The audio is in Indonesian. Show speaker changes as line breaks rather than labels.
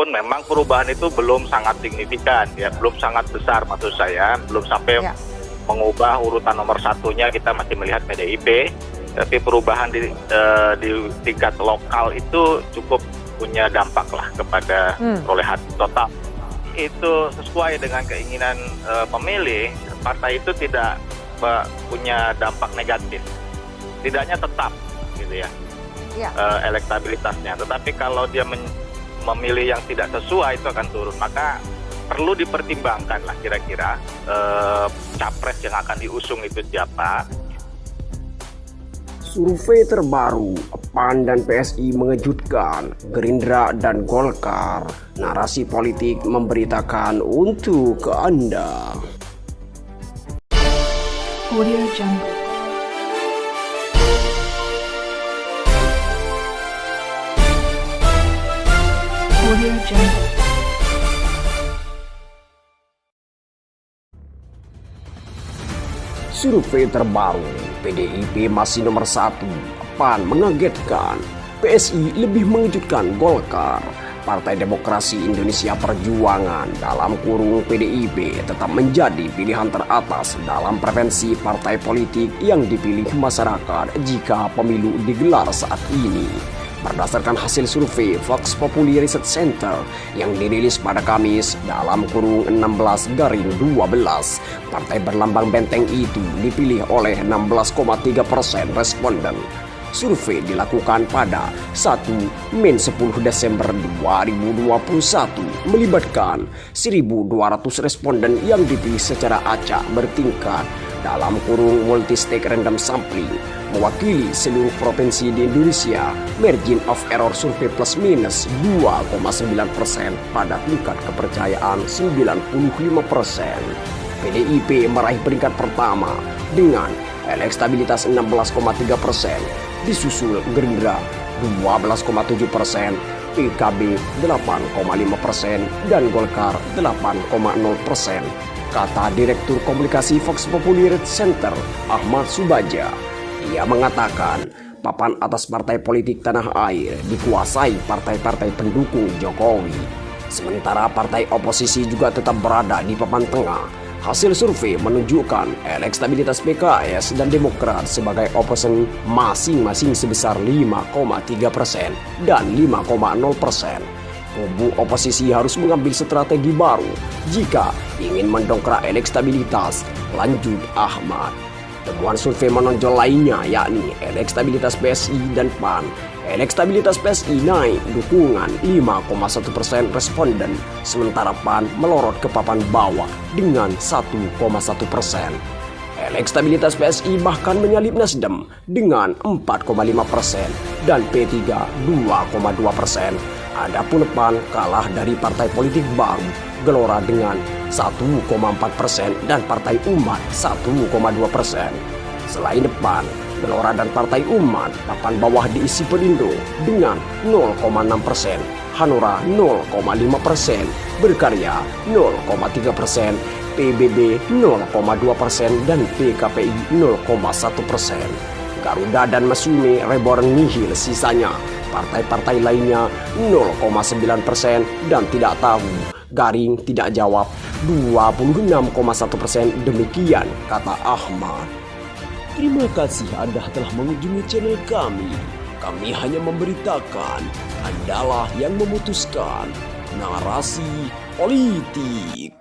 walaupun memang perubahan itu belum sangat signifikan, ya, belum sangat besar maksud saya, belum sampai mengubah urutan nomor satunya, kita masih melihat PDIP, tapi perubahan di tingkat lokal itu cukup punya dampak lah kepada perolehan total. Itu sesuai dengan keinginan pemilih, partai itu tidak punya dampak negatif, tidaknya tetap gitu ya, elektabilitasnya. Tetapi kalau dia memilih yang tidak sesuai itu akan turun, maka perlu dipertimbangkan lah kira-kira capres yang akan diusung itu siapa.
Survei terbaru PAN dan PSI mengejutkan Gerindra dan Golkar. Narasi politik memberitakan untuk Anda.
Audio Jungle. Audio Jungle.
Survei terbaru, PDIP masih nomor 1, PAN mengagetkan, PSI lebih mengejutkan Golkar. Partai Demokrasi Indonesia Perjuangan dalam kurung PDIP tetap menjadi pilihan teratas dalam preferensi partai politik yang dipilih masyarakat jika pemilu digelar saat ini. Berdasarkan hasil survei Vox Populi Research Center yang dirilis pada Kamis dalam kurung 16/12, partai berlambang benteng itu dipilih oleh 16,3% responden. Survei dilakukan pada 1-10 Desember 2021 melibatkan 1.200 responden yang dipilih secara acak bertingkat dalam kurung multi-stage random sampling mewakili seluruh provinsi di Indonesia. Margin of error survei plus minus 2,9% pada tingkat kepercayaan 95%. PDIP meraih peringkat pertama dengan elektabilitas 16,3%, disusul Gerindra 12,7%, PKB 8,5%, dan Golkar 8,0%. Kata Direktur Komunikasi Vox Populi Research Center Ahmad Subaja. Ia mengatakan papan atas partai politik tanah air dikuasai partai-partai pendukung Jokowi. Sementara partai oposisi juga tetap berada di papan tengah. Hasil survei menunjukkan elektabilitas PKS dan Demokrat sebagai opposition masing-masing sebesar 5,3% dan 5,0%. Kubu oposisi harus mengambil strategi baru jika ingin mendongkrak elektabilitas, lanjut Ahmad. Temuan survei menonjol lainnya yakni elektabilitas PSI dan PAN. Elektabilitas PSI naik dukungan 5,1% responden, sementara PAN melorot ke papan bawah dengan 1,1%. Elektabilitas PSI bahkan menyalip Nasdem dengan 4,5% dan P3 2,2%. Adapun PAN kalah dari partai politik baru Gelora dengan 1,4% dan Partai Umat 1,2%. Selain PAN, Gelora dan Partai Umat papan bawah diisi Perindo dengan 0,6%, Hanura 0,5%, Berkarya 0,3%, PBB 0,2% dan PKPI 0,1%. Garuda dan Masyumi reborn nihil sisanya. Partai-partai lainnya 0,9% dan tidak tahu. Garing tidak jawab 26,1%. Demikian kata Ahmad. Terima kasih Anda telah mengunjungi channel kami. Kami hanya memberitakan, Andalah yang memutuskan. Narasi politik.